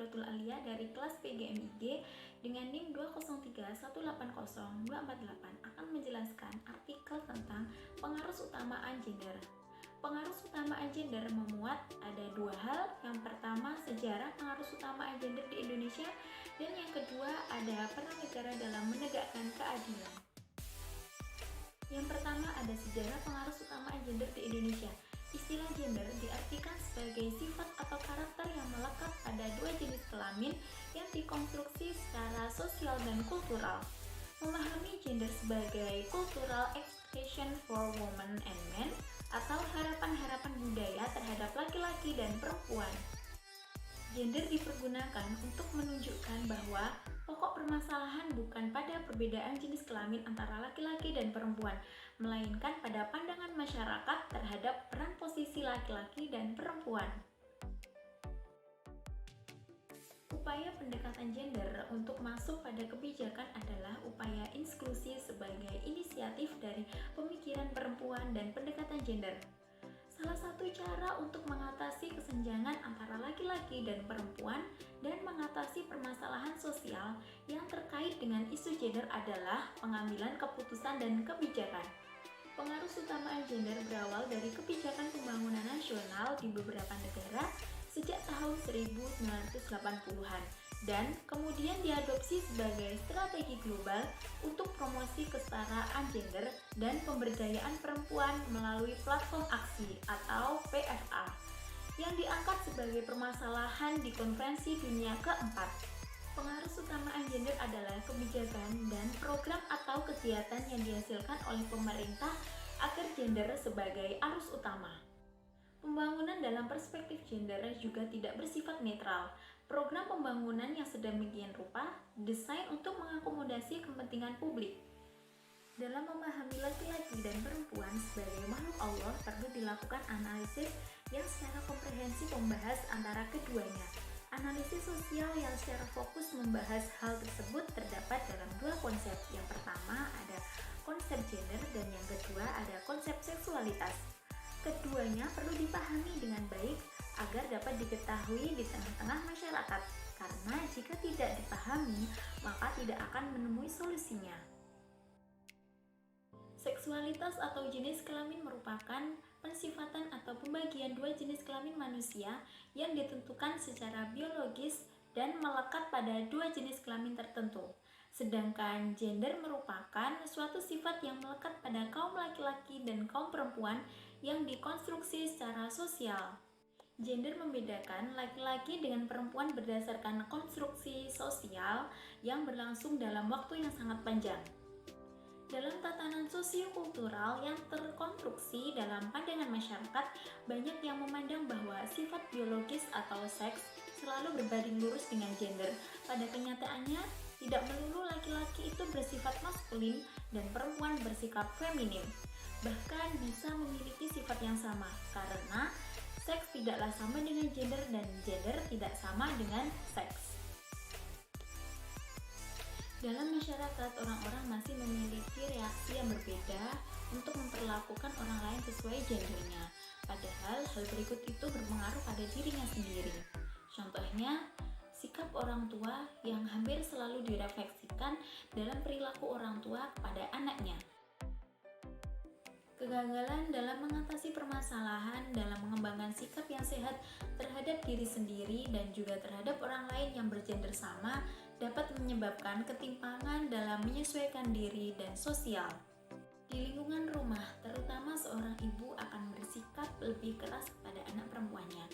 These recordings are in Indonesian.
Hibatul Alia dari kelas PGMIG dengan NIM 203180248 akan menjelaskan artikel tentang pengarusutamaan gender. Pengarusutamaan gender memuat ada dua hal. Yang pertama, sejarah pengarusutamaan gender di Indonesia, dan yang kedua ada peran negara dalam menegakkan keadilan. Yang pertama ada sejarah pengarusutamaan gender di Indonesia. Istilah gender diartikan sebagai sifat atau karakter yang melekat pada dua jenis kelamin yang dikonstruksi secara sosial dan kultural. Memahami gender sebagai cultural expectation for women and men atau harapan-harapan budaya terhadap laki-laki dan perempuan. Gender dipergunakan untuk menunjukkan bahwa pokok permasalahan bukan pada perbedaan jenis kelamin antara laki-laki dan perempuan, melainkan pada pandangan masyarakat terhadap peran posisi laki-laki dan perempuan. Upaya pendekatan gender untuk masuk pada kebijakan adalah upaya inklusi sebagai inisiatif dari pemikiran perempuan dan pendekatan gender. Salah satu cara untuk mengatasi kesenjangan antara laki-laki dan perempuan dan mengatasi permasalahan sosial yang terkait dengan isu gender adalah pengambilan keputusan dan kebijakan. Pengarusutamaan gender berawal dari kebijakan pembangunan nasional di beberapa negara sejak tahun 1980-an dan kemudian diadopsi sebagai strategi global untuk promosi kesetaraan gender dan pemberdayaan perempuan melalui platform aksi atau PFA yang diangkat sebagai permasalahan di konferensi dunia keempat. Pengarusutamaan gender adalah kebijakan dan program atau kegiatan yang dihasilkan oleh pemerintah agar gender sebagai arus utama. Pembangunan dalam perspektif gender juga tidak bersifat netral. Program pembangunan yang sedemikian rupa desain untuk mengakomodasi kepentingan publik. Dalam memahami laki-laki dan perempuan sebagai makhluk Allah, perlu dilakukan analisis yang secara komprehensif membahas antara keduanya. Analisis sosial yang secara fokus membahas hal tersebut terdapat dalam dua konsep. Yang pertama ada konsep gender dan yang kedua ada konsep seksualitas. Keduanya perlu dipahami dengan baik agar dapat diketahui di tengah-tengah masyarakat, karena jika tidak dipahami, maka tidak akan menemui solusinya. Seksualitas atau jenis kelamin merupakan pensifatan atau pembagian dua jenis kelamin manusia yang ditentukan secara biologis dan melekat pada dua jenis kelamin tertentu. Sedangkan gender merupakan suatu sifat yang melekat pada kaum laki-laki dan kaum perempuan yang dikonstruksi secara sosial. Gender membedakan laki-laki dengan perempuan berdasarkan konstruksi sosial yang berlangsung dalam waktu yang sangat panjang. Dalam tatanan sosiokultural yang terkonstruksi dalam pandangan masyarakat, banyak yang memandang bahwa sifat biologis atau seks selalu berbanding lurus dengan gender. Pada kenyataannya, tidak melulu laki-laki itu bersifat maskulin dan perempuan bersikap feminin. Bahkan bisa memiliki sifat yang sama, karena seks tidaklah sama dengan gender dan gender tidak sama dengan seks. Dalam masyarakat, orang-orang masih memiliki reaksi yang berbeda untuk memperlakukan orang lain sesuai gendernya. Padahal hal berikut itu berpengaruh pada dirinya sendiri. Contohnya, sikap orang tua yang hampir selalu direfleksikan dalam perilaku orang tua kepada anaknya. Kegagalan dalam mengatasi permasalahan dalam mengembangkan sikap yang sehat terhadap diri sendiri dan juga terhadap orang lain yang bergender sama dapat menyebabkan ketimpangan dalam menyesuaikan diri dan sosial. Di lingkungan rumah, terutama seorang ibu akan bersikap lebih keras kepada anak perempuannya.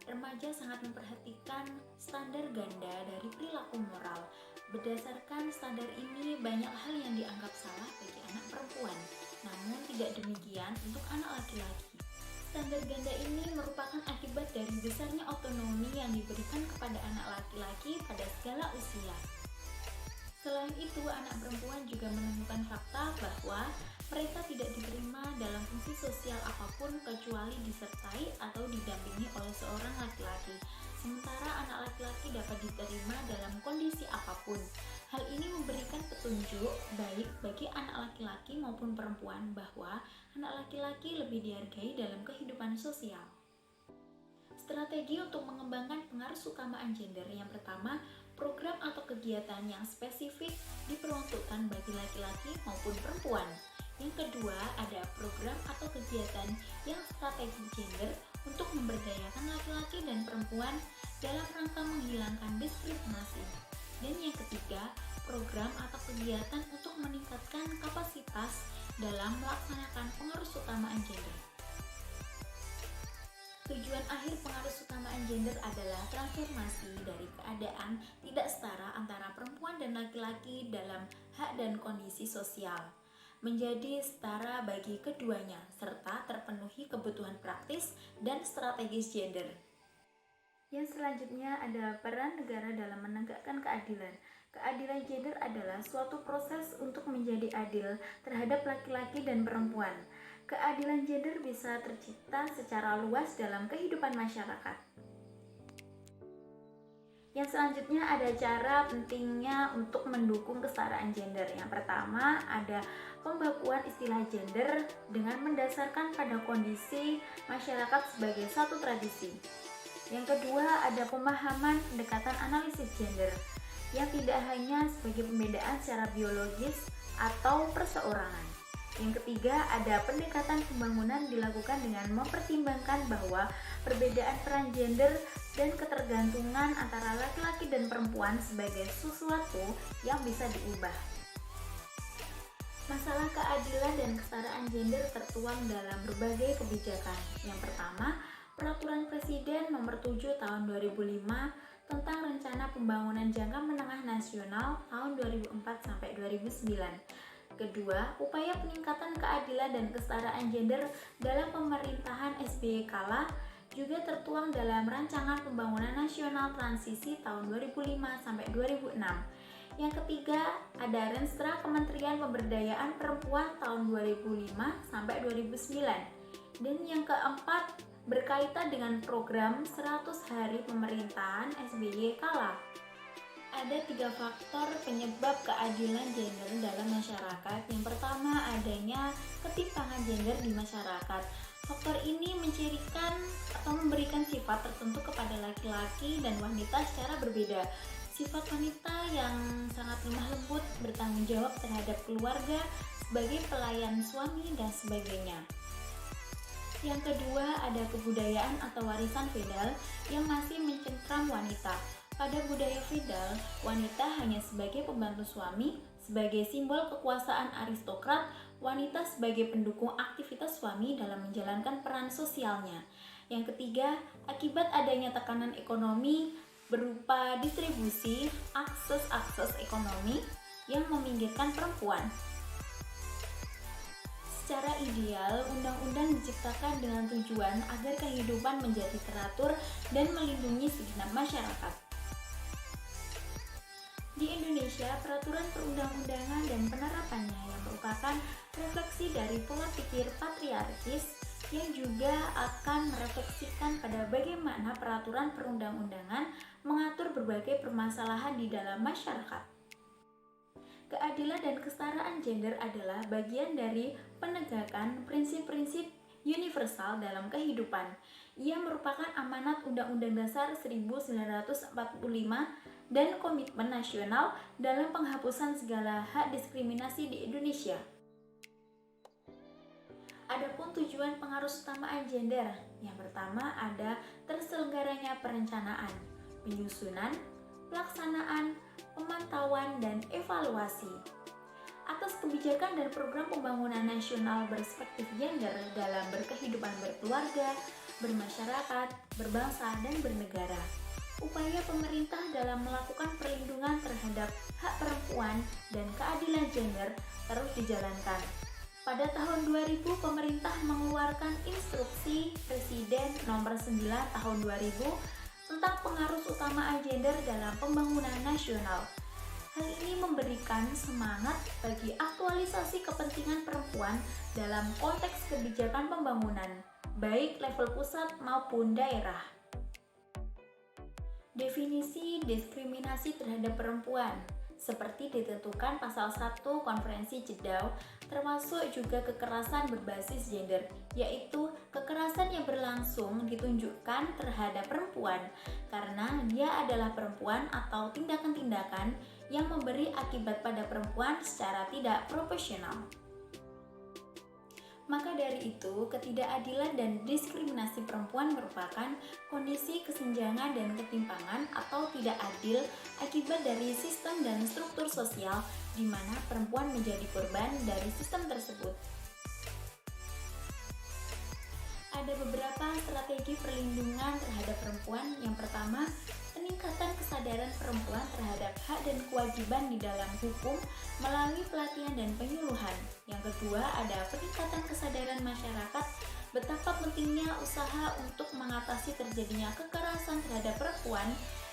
Remaja sangat memperhatikan standar ganda dari perilaku moral. Berdasarkan standar ini, banyak hal yang dianggap salah bagi anak perempuan. Namun tidak demikian untuk anak laki-laki. Standar ganda ini merupakan akibat dari besarnya otonomi yang diberikan kepada anak laki-laki pada segala usia. Selain itu, anak perempuan juga menemukan fakta bahwa mereka tidak diterima dalam fungsi sosial apapun kecuali disertai atau didampingi oleh seorang laki-laki. Sementara anak laki-laki dapat diterima dalam kondisi apapun. Hal ini memberikan petunjuk baik bagi anak laki-laki maupun perempuan bahwa anak laki-laki lebih dihargai dalam kehidupan sosial. Strategi untuk mengembangkan pengarusutamaan gender yang pertama, program atau kegiatan yang spesifik diperuntukkan bagi laki-laki maupun perempuan. Yang kedua, ada program atau kegiatan yang strategi gender untuk memberdayakan laki-laki dan perempuan dalam rangka menghilangkan diskriminasi. Dan yang ketiga, program atau kegiatan untuk meningkatkan kapasitas dalam melaksanakan pengarusutamaan gender. Tujuan akhir pengarusutamaan gender adalah transformasi dari keadaan tidak setara antara perempuan dan laki-laki dalam hak dan kondisi sosial menjadi setara bagi keduanya, serta terpenuhi kebutuhan praktis dan strategis gender. Yang selanjutnya ada peran negara dalam menegakkan keadilan. Keadilan gender adalah suatu proses untuk menjadi adil terhadap laki-laki dan perempuan. Keadilan gender bisa tercipta secara luas dalam kehidupan masyarakat. Yang selanjutnya ada cara pentingnya untuk mendukung kesetaraan gender. Yang pertama ada pembakuan istilah gender dengan mendasarkan pada kondisi masyarakat sebagai satu tradisi. Yang kedua ada pemahaman pendekatan analisis gender yang tidak hanya sebagai pembedaan secara biologis atau perseorangan. Yang ketiga, ada pendekatan pembangunan dilakukan dengan mempertimbangkan bahwa perbedaan peran gender dan ketergantungan antara laki-laki dan perempuan sebagai sesuatu yang bisa diubah. Masalah keadilan dan kesetaraan gender tertuang dalam berbagai kebijakan. Yang pertama, Peraturan Presiden Nomor 7 Tahun 2005 tentang Rencana Pembangunan Jangka Menengah Nasional tahun 2004 sampai 2009. Kedua, upaya peningkatan keadilan dan kesetaraan gender dalam pemerintahan SBY kala juga tertuang dalam Rancangan Pembangunan Nasional Transisi tahun 2005 sampai 2006. Yang ketiga, ada Renstra Kementerian Pemberdayaan Perempuan tahun 2005 sampai 2009. Dan yang keempat, berkaitan dengan program 100 hari pemerintahan SBY kala. Ada 3 faktor penyebab keadilan gender dalam masyarakat. Yang pertama, adanya ketimpangan gender di masyarakat. Faktor ini mencirikan atau memberikan sifat tertentu kepada laki-laki dan wanita secara berbeda. Sifat wanita yang sangat lemah lembut, bertanggung jawab terhadap keluarga, sebagai pelayan suami dan sebagainya. Yang kedua, ada kebudayaan atau warisan feodal yang masih mencengkram wanita. Pada budaya feodal, wanita hanya sebagai pembantu suami, sebagai simbol kekuasaan aristokrat, wanita sebagai pendukung aktivitas suami dalam menjalankan peran sosialnya. Yang ketiga, akibat adanya tekanan ekonomi berupa distribusi akses ekonomi yang meminggirkan perempuan. Secara ideal, undang-undang diciptakan dengan tujuan agar kehidupan menjadi teratur dan melindungi segenap masyarakat. Di Indonesia, peraturan perundang-undangan dan penerapannya yang merupakan refleksi dari pola pikir patriarkis yang juga akan merefleksikan pada bagaimana peraturan perundang-undangan mengatur berbagai permasalahan di dalam masyarakat. Keadilan dan kesetaraan gender adalah bagian dari penegakan prinsip-prinsip universal dalam kehidupan. Ia merupakan amanat Undang-Undang Dasar 1945 dan komitmen nasional dalam penghapusan segala hak diskriminasi di Indonesia. Adapun tujuan pengarusutamaan gender, yang pertama ada terselenggaranya perencanaan, penyusunan, pelaksanaan, pemantauan, dan evaluasi atas kebijakan dan program pembangunan nasional berspektif gender dalam berkehidupan berkeluarga, bermasyarakat, berbangsa, dan bernegara. Upaya pemerintah dalam melakukan perlindungan terhadap hak perempuan dan keadilan gender terus dijalankan. Pada tahun 2000, pemerintah mengeluarkan Instruksi Presiden Nomor 9 Tahun 2000 tentang pengarusutamaan gender dalam pembangunan nasional. Hal ini memberikan semangat bagi aktualisasi kepentingan perempuan dalam konteks kebijakan pembangunan, baik level pusat maupun daerah. Definisi diskriminasi terhadap perempuan. seperti ditentukan pasal 1 Konferensi CEDAW, termasuk juga kekerasan berbasis gender, yaitu kekerasan yang berlangsung ditunjukkan terhadap perempuan karena dia adalah perempuan atau tindakan-tindakan yang memberi akibat pada perempuan secara tidak proporsional. Maka dari itu, ketidakadilan dan diskriminasi perempuan merupakan kondisi kesenjangan dan ketimpangan atau tidak adil akibat dari sistem dan struktur sosial di mana perempuan menjadi korban dari sistem tersebut. Ada beberapa strategi perlindungan terhadap perempuan. Yang pertama, peningkatan kesadaran perempuan terhadap hak dan kewajiban di dalam hukum melalui pelatihan dan penyuluhan. Yang kedua, ada peningkatan kesadaran masyarakat betapa pentingnya usaha untuk mengatasi terjadinya kekerasan terhadap perempuan.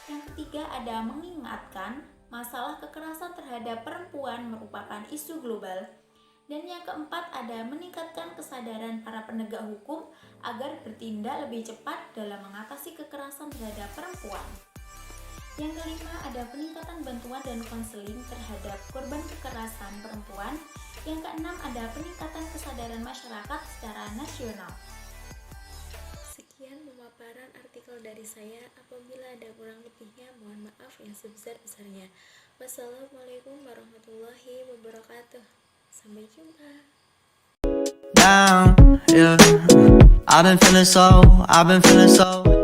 Yang ketiga, ada mengingatkan masalah kekerasan terhadap perempuan merupakan isu global. Dan yang keempat, ada meningkatkan kesadaran para penegak hukum agar bertindak lebih cepat dalam mengatasi kekerasan terhadap perempuan. Yang kelima, ada peningkatan bantuan dan konseling terhadap korban kekerasan perempuan. Yang keenam, ada peningkatan kesadaran masyarakat secara nasional. Sekian pemaparan artikel dari saya. Apabila ada kurang lebihnya, mohon maaf yang sebesar-besarnya. Wassalamualaikum warahmatullahi wabarakatuh. Sampai jumpa. Down, yeah. I've been feeling so